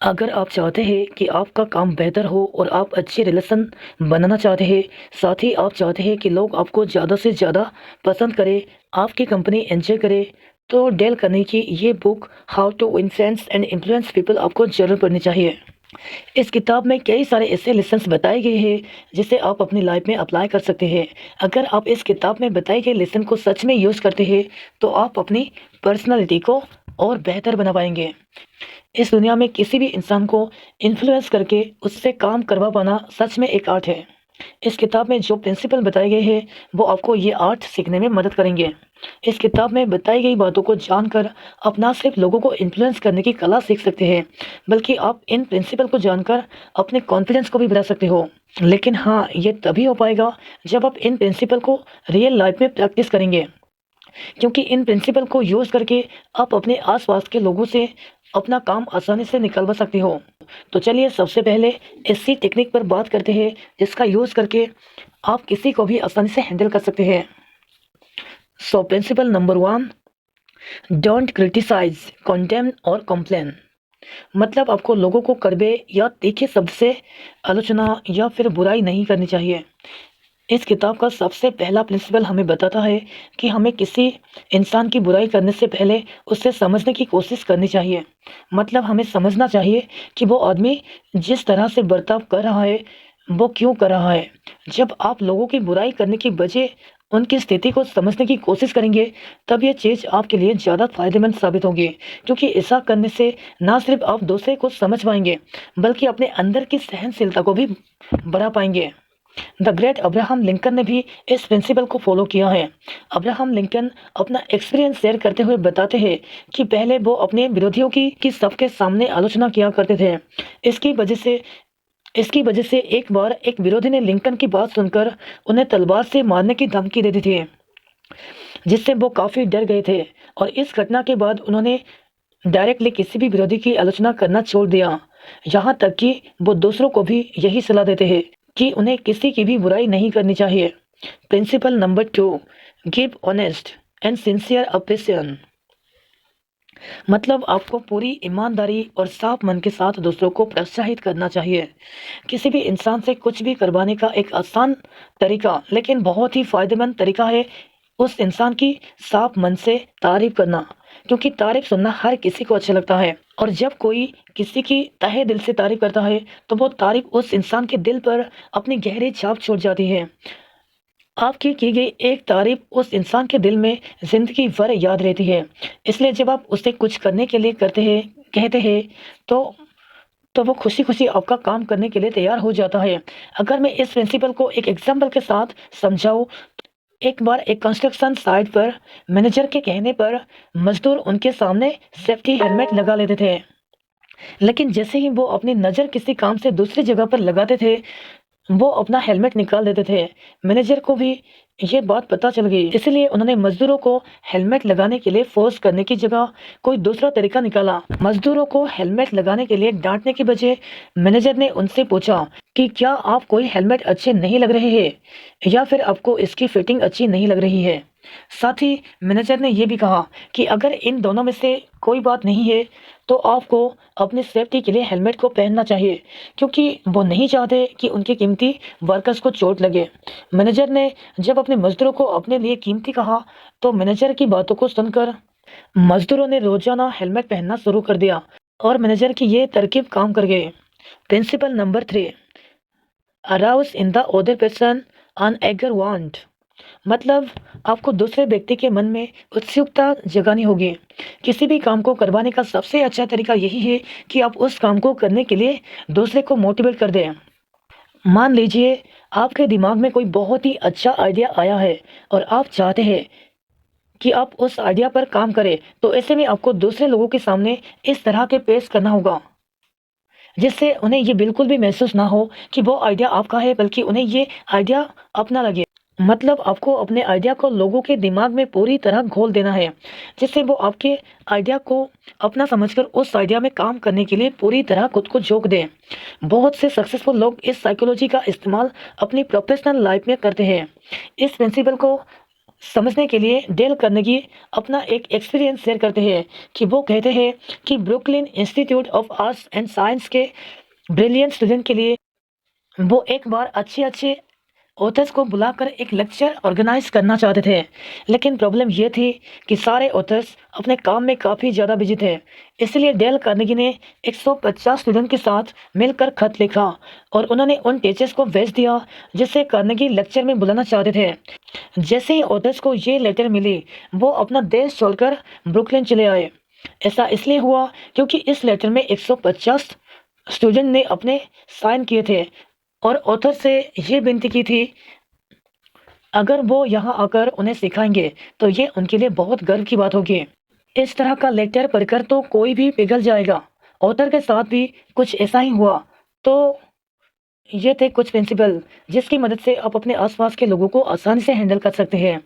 अगर आप चाहते हैं कि आपका काम बेहतर हो और आप अच्छे रिलेशन बनाना चाहते हैं, साथ ही आप चाहते हैं कि लोग आपको ज़्यादा से ज़्यादा पसंद करें, आपकी कंपनी एंजॉय करे, तो डेल करने की ये book how to influence and influence people आपको ज़रूर पढ़नी चाहिए। इस किताब में कई सारे ऐसे लेसन्स बताए गए हैं जिसे आप अपनी लाइफ में अप्लाई कर सकते हैं। अगर आप इस किताब में बताए गए लेसन को सच में यूज़ करते हैं तो आप अपनी पर्सनालिटी को और बेहतर बना पाएंगे। इस दुनिया में किसी भी इंसान को इन्फ्लुएंस करके उससे काम करवा पाना सच में एक आर्ट है। इस किताब में जो प्रिंसिपल बताए गए हैं वो आपको ये आर्ट सीखने में मदद करेंगे। इस किताब में बताई गई बातों को जानकर आप ना सिर्फ लोगों को इन्फ्लुएंस करने की कला सीख सकते हैं, बल्कि आप इन प्रिंसिपल को जानकर अपने कॉन्फिडेंस को भी बढ़ा सकते हो। लेकिन हाँ, ये तभी हो पाएगा जब आप इन प्रिंसिपल को रियल लाइफ में प्रैक्टिस करेंगे, क्योंकि इन प्रिंसिपल को यूज़ करके आप अपने आसपास के लोगों से अपना काम आसानी से निकलवा सकते हो। तो चलिए सबसे पहले इसी टेक्निक पर बात करते हैं जिसका यूज़ करके आप किसी को भी आसानी से हैंडल कर सकते हैं। So principle number 1, don't criticise, condemn और कंप्लेन। मतलब आपको लोगों को कड़वे या तीखे शब्द से आलोचना या फिर बुराई नहीं करनी चाहिए। इस किताब का सबसे पहला प्रिंसिपल हमें बताता है कि हमें किसी इंसान की बुराई करने से पहले उससे समझने की कोशिश करनी चाहिए। मतलब हमें समझना चाहिए कि वो आदमी जिस तरह से बर्ताव कर रहा है वो क्यों कर रहा है। जब आप लोगों की बुराई करने की बजाय उनकी स्थिति को समझने की कोशिश करेंगे तब ये चीज़ आपके लिए ज़्यादा फायदेमंद साबित होगी, क्योंकि ऐसा करने से ना सिर्फ आप दूसरे को समझ पाएंगे बल्कि अपने अंदर की सहनशीलता को भी बढ़ा पाएंगे। द ग्रेट अब्राहम लिंकन ने भी इस प्रिंसिपल को फॉलो किया है। अब्राहम लिंकन अपना एक्सपीरियंस शेयर करते हुए बताते हैं कि पहले वो अपने विरोधियों की सबके सामने आलोचना किया करते थे। इसकी वजह से इसकी वजह से एक बार एक विरोधी ने लिंकन की बात सुनकर उन्हें तलवार से मारने की धमकी दे दी थी, जिससे वो काफ़ी डर गए थे। और इस घटना के बाद उन्होंने डायरेक्टली किसी भी विरोधी की आलोचना करना छोड़ दिया। यहाँ तक कि वो दूसरों को भी यही सलाह देते हैं कि उन्हें किसी की भी बुराई नहीं करनी चाहिए। Principle number 2, give honest and sincere appreciation. मतलब आपको पूरी ईमानदारी और साफ मन के साथ दूसरों को प्रोत्साहित करना चाहिए। किसी भी इंसान से कुछ भी करवाने का एक आसान तरीका लेकिन बहुत ही फायदेमंद तरीका है उस इंसान की साफ मन से तारीफ करना, क्योंकि तारीफ सुनना हर किसी को अच्छा लगता है। और जब कोई किसी की तहे दिल से तारीफ करता है तो वो तारीफ उस इंसान के दिल पर अपनी गहरी छाप छोड़ जाती है। आपकी की गई एक तारीफ उस इंसान के दिल में जिंदगी भर याद रहती है। इसलिए जब आप उसे कुछ करने के लिए कहते हैं तो वो खुशी खुशी आपका काम करने के लिए तैयार हो जाता है। अगर मैं इस प्रिंसिपल को एक एग्जाम्पल के साथ समझाऊं, एक बार एक कंस्ट्रक्शन साइट पर मैनेजर के कहने पर मजदूर उनके सामने सेफ्टी हेलमेट लगा लेते थे, लेकिन जैसे ही वो अपनी नज़र किसी काम से दूसरी जगह पर लगाते थे वो अपना हेलमेट निकाल देते थे। मैनेजर को भी ये बात पता चल गई, इसलिए उन्होंने मजदूरों को हेलमेट लगाने के लिए फोर्स करने की जगह कोई दूसरा तरीका निकाला। मजदूरों को हेलमेट लगाने के लिए डांटने की बजाय मैनेजर ने उनसे पूछा कि क्या आप कोई हेलमेट अच्छे नहीं लग रहे हैं या फिर आपको इसकी फिटिंग अच्छी नहीं लग रही है। साथ ही मैनेजर ने यह भी कहा कि अगर इन दोनों में से कोई बात नहीं है तो आपको अपनी सेफ्टी के लिए हेलमेट को पहनना चाहिए, क्योंकि वो नहीं चाहते कि उनके कीमती वर्कर्स को चोट लगे। मैनेजर ने जब अपने मजदूरों को अपने लिए कीमती कहा तो मैनेजर की बातों को सुनकर मजदूरों ने रोजाना हेलमेट पहनना शुरू कर दिया और मैनेजर की ये तरकीब काम कर गई। Principle number 3, arouse in the other person an eager want. मतलब आपको दूसरे व्यक्ति के मन में उत्सुकता जगानी होगी। किसी भी काम को करवाने का सबसे अच्छा तरीका यही है कि आप उस काम को करने के लिए दूसरे को मोटिवेट कर दें। मान लीजिए आपके दिमाग में कोई बहुत ही अच्छा आइडिया आया है और आप चाहते हैं कि आप उस आइडिया पर काम करें, तो ऐसे में आपको दूसरे लोगों के सामने इस तरह के पेश करना होगा जिससे उन्हें ये बिल्कुल भी महसूस ना हो कि वो आइडिया आपका है, बल्कि उन्हें ये आइडिया अपना लगे। मतलब आपको अपने आइडिया को लोगों के दिमाग में पूरी तरह घोल देना है, जिससे वो आपके आइडिया को अपना समझकर उस आइडिया में काम करने के लिए पूरी तरह खुद को झोंक दें। बहुत से सक्सेसफुल लोग इस साइकोलॉजी का इस्तेमाल अपनी प्रोफेशनल लाइफ में करते हैं। इस प्रिंसिपल को समझने के लिए डेल कार्नेगी अपना एक एक्सपीरियंस शेयर करते हैं कि वो कहते हैं कि Brooklyn institute of arts and science के ब्रिलियंट स्टूडेंट के लिए वो एक बार अच्छे अच्छे ऑथर्स को बुलाकर एक लेक्चर ऑर्गेनाइज करना चाहते थे। लेकिन प्रॉब्लम ये थी कि सारे ऑथर्स अपने काम में काफ़ी ज़्यादा बिजी थे। इसलिए डेल कार्नेगी ने 150 स्टूडेंट के साथ मिलकर खत लिखा और उन्होंने उन टीचर्स को भेज दिया जिससे कार्नेगी लेक्चर में बुलाना चाहते थे। जैसे ही ऑथर्स को ये लेटर मिली, वो अपना देश छोड़कर ब्रुकलिन चले आए। ऐसा इसलिए हुआ क्योंकि इस लेटर में 150 स्टूडेंट ने अपने साइन किए थे और ऑथर से ये विनती की थी, अगर वो यहाँ आकर उन्हें सिखाएंगे तो ये उनके लिए बहुत गर्व की बात होगी। इस तरह का लेटर पढ़कर तो कोई भी पिघल जाएगा। ऑथर के साथ भी कुछ ऐसा ही हुआ। तो ये थे कुछ प्रिंसिपल जिसकी मदद से आप अपने आसपास के लोगों को आसानी से हैंडल कर सकते हैं।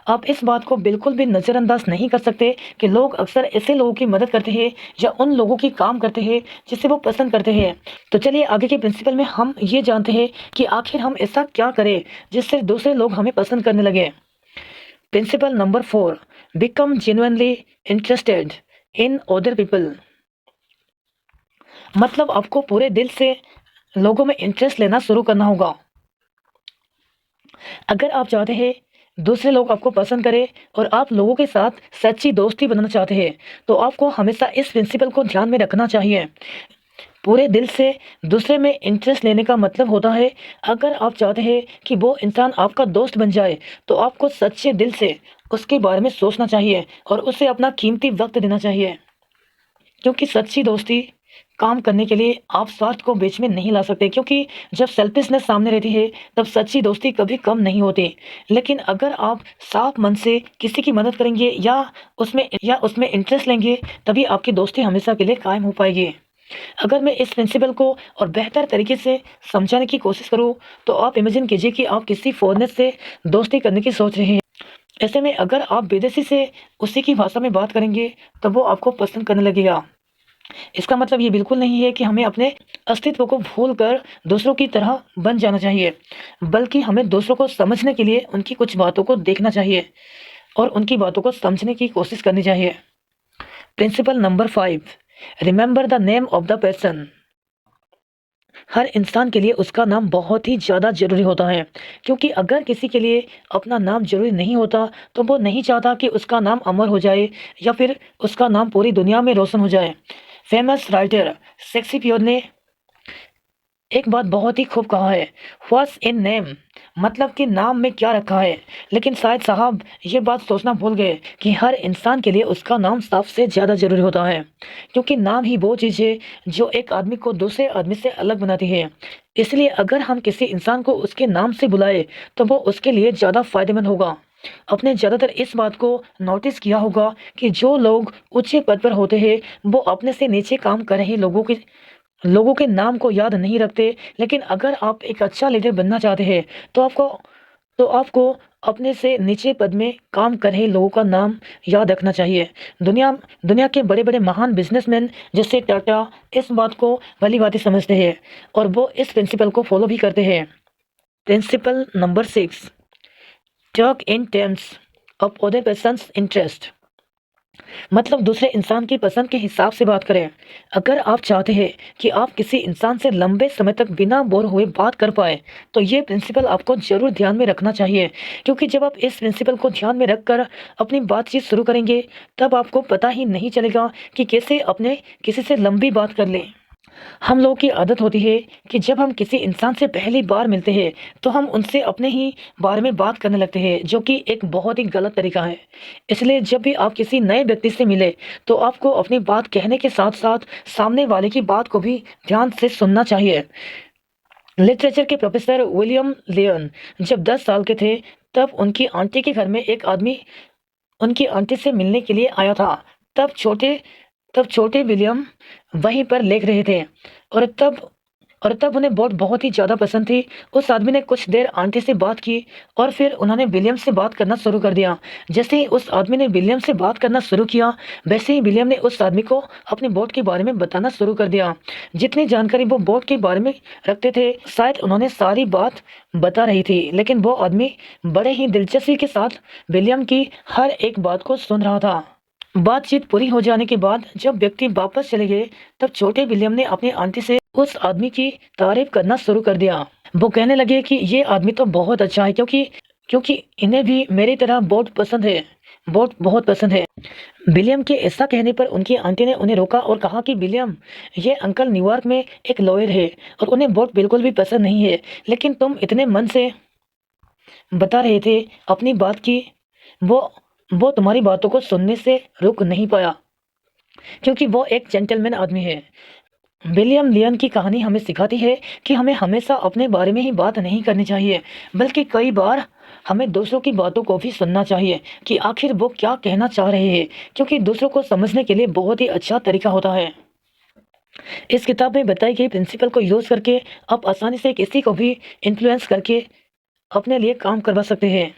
आप इस बात को बिल्कुल भी नज़रअंदाज नहीं कर सकते कि लोग अक्सर ऐसे लोगों की मदद करते हैं या उन लोगों की काम करते हैं जिसे वो पसंद करते हैं। तो चलिए आगे के प्रिंसिपल में हम ये जानते हैं कि आखिर हम ऐसा क्या करें जिससे दूसरे लोग हमें पसंद करने लगे। Principle number 4, become genuinely interested in other people. मतलब आपको पूरे दिल से लोगों में इंटरेस्ट लेना शुरू करना होगा। अगर आप चाहते हैं दूसरे लोग आपको पसंद करें और आप लोगों के साथ सच्ची दोस्ती बनाना चाहते हैं तो आपको हमेशा इस प्रिंसिपल को ध्यान में रखना चाहिए। पूरे दिल से दूसरे में इंटरेस्ट लेने का मतलब होता है, अगर आप चाहते हैं कि वो इंसान आपका दोस्त बन जाए तो आपको सच्चे दिल से उसके बारे में सोचना चाहिए और उसे अपना कीमती वक्त देना चाहिए। क्योंकि सच्ची दोस्ती काम करने के लिए आप स्वार्थ को बीच में नहीं ला सकते, क्योंकि जब सेल्फिशनेस सामने रहती है तब सच्ची दोस्ती कभी कम नहीं होती। लेकिन अगर आप साफ मन से किसी की मदद करेंगे या उसमें इंटरेस्ट लेंगे तभी आपकी दोस्ती हमेशा के लिए कायम हो पाएगी। अगर मैं इस प्रिंसिपल को और बेहतर तरीके से समझाने की कोशिश करूँ तो आप इमेजिन कीजिए कि आप किसी फॉरेनर से दोस्ती करने की सोच रहे हैं। ऐसे में अगर आप विदेशी से उसी की भाषा में बात करेंगे तब वो आपको पसंद करने लगेगा। इसका मतलब ये बिल्कुल नहीं है कि हमें अपने अस्तित्व को भूलकर दूसरों की तरह बन जाना चाहिए, बल्कि हमें दूसरों को समझने के लिए उनकी कुछ बातों को देखना चाहिए और उनकी बातों को समझने की कोशिश करनी चाहिए। Principle number 5, remember the name of the person. हर इंसान के लिए उसका नाम बहुत ही ज़्यादा ज़रूरी होता है, क्योंकि अगर किसी के लिए अपना नाम ज़रूरी नहीं होता तो वो नहीं चाहता कि उसका नाम अमर हो जाए या फिर उसका नाम पूरी दुनिया में रोशन हो जाए। फेमस राइटर शेक्सपियर ने एक बात बहुत ही खूब कहा है, व्हाट्स इन नेम, मतलब कि नाम में क्या रखा है। लेकिन शायद साहब ये बात सोचना भूल गए कि हर इंसान के लिए उसका नाम सबसे ज़्यादा ज़रूरी होता है, क्योंकि नाम ही वो चीज़ है जो एक आदमी को दूसरे आदमी से अलग बनाती है। इसलिए अगर हम किसी इंसान को उसके नाम से बुलाए तो वो उसके लिए ज़्यादा फायदेमंद होगा। आपने ज़्यादातर इस बात को नोटिस किया होगा कि जो लोग ऊंचे पद पर होते हैं वो अपने से नीचे काम कर रहे लोगों के नाम को याद नहीं रखते। लेकिन अगर आप एक अच्छा लीडर बनना चाहते हैं तो आपको अपने से नीचे पद में काम कर रहे लोगों का नाम याद रखना चाहिए। दुनिया दुनिया के बड़े बड़े महान बिजनेसमैन जैसे टाटा इस बात को भली भांति समझते हैं और वो इस प्रिंसिपल को फॉलो भी करते हैं। Principle number 6, talk in terms of other persons interest. मतलब दूसरे इंसान की पसंद के हिसाब से बात करें। अगर आप चाहते हैं कि आप किसी इंसान से लंबे समय तक बिना बोर हुए बात कर पाए तो ये प्रिंसिपल आपको ज़रूर ध्यान में रखना चाहिए, क्योंकि जब आप इस प्रिंसिपल को ध्यान में रखकर अपनी बातचीत शुरू करेंगे तब आपको पता ही नहीं चलेगा कि कैसे अपने किसी से लंबी बात कर लें। हम लोगों की आदत होती है कि जब हम किसी इंसान से पहली बार मिलते हैं तो हम उनसे अपने ही बारे में बात करने लगते हैं, जो कि एक बहुत ही गलत तरीका है। इसलिए जब भी आप किसी नए व्यक्ति से मिले तो आपको अपनी बात कहने के साथ साथ सामने वाले की बात को भी ध्यान से सुनना चाहिए। लिटरेचर के प्रोफेसर विलियम लियन जब 10 साल के थे तब उनकी आंटी के घर में एक आदमी उनकी आंटी से मिलने के लिए आया था। तब छोटे तब छोटे विलियम वहीं पर लिख रहे थे और तब और तब उन्हें बोट बहुत ही ज़्यादा पसंद थी। उस आदमी ने कुछ देर आंटी से बात की और फिर उन्होंने विलियम से बात करना शुरू कर दिया। जैसे ही उस आदमी ने विलियम से बात करना शुरू किया, वैसे ही विलियम ने उस आदमी को अपनी बोट के बारे में बताना शुरू कर दिया। जितनी जानकारी वो बोट के बारे में रखते थे, शायद उन्होंने सारी बात बता रही थी, लेकिन वो आदमी बड़े ही दिलचस्पी के साथ विलियम की हर एक बात को सुन रहा था। बातचीत पूरी हो जाने के बाद जब व्यक्ति वापस चले गए, तब छोटे विलियम ने अपनी आंटी से उस आदमी की तारीफ करना शुरू कर दिया। वो कहने लगे कि ये आदमी तो बहुत अच्छा है, क्योंकि क्योंकि इन्हें भी मेरी तरह बोट पसंद है, बोट बहुत पसंद है। विलियम के ऐसा कहने पर उनकी आंटी ने उन्हें रोका और कहा कि विलियम, ये अंकल न्यूयॉर्क में एक लॉयर है और उन्हें बोट बिल्कुल भी पसंद नहीं है, लेकिन तुम इतने मन से बता रहे थे अपनी बात की। वो वो तुम्हारी बातों को सुनने से रुक नहीं पाया, क्योंकि वो एक जेंटलमैन आदमी है। विलियम लियन की कहानी हमें सिखाती है कि हमें हमेशा अपने बारे में ही बात नहीं करनी चाहिए, बल्कि कई बार हमें दूसरों की बातों को भी सुनना चाहिए कि आखिर वो क्या कहना चाह रहे हैं, क्योंकि दूसरों को समझने के लिए बहुत ही अच्छा तरीका होता है। इस किताब में बताई गई प्रिंसिपल को यूज़ करके आप आसानी से किसी को भी इन्फ्लुएंस करके अपने लिए काम करवा सकते हैं।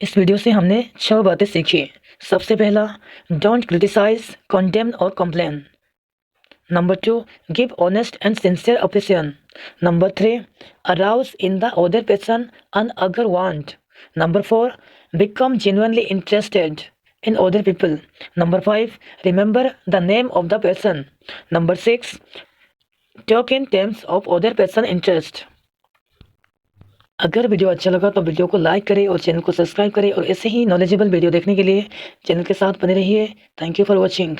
इस वीडियो से हमने 6 बातें सीखी। सबसे पहला, डोंट क्रिटिसाइज, कंडेम और complain. Number 2, give honest and sincere opinion. Number 3, arouse in the other person an eager want. Number 4, become genuinely interested in other people. Number 5, remember the name of the person. Number 6, talk in terms of other person interest. अगर video अच्छा लगा तो video को like करें और channel को subscribe करें, और ऐसे ही नॉलेजेबल वीडियो देखने के लिए चैनल के साथ बने रहिए। Thank you for watching.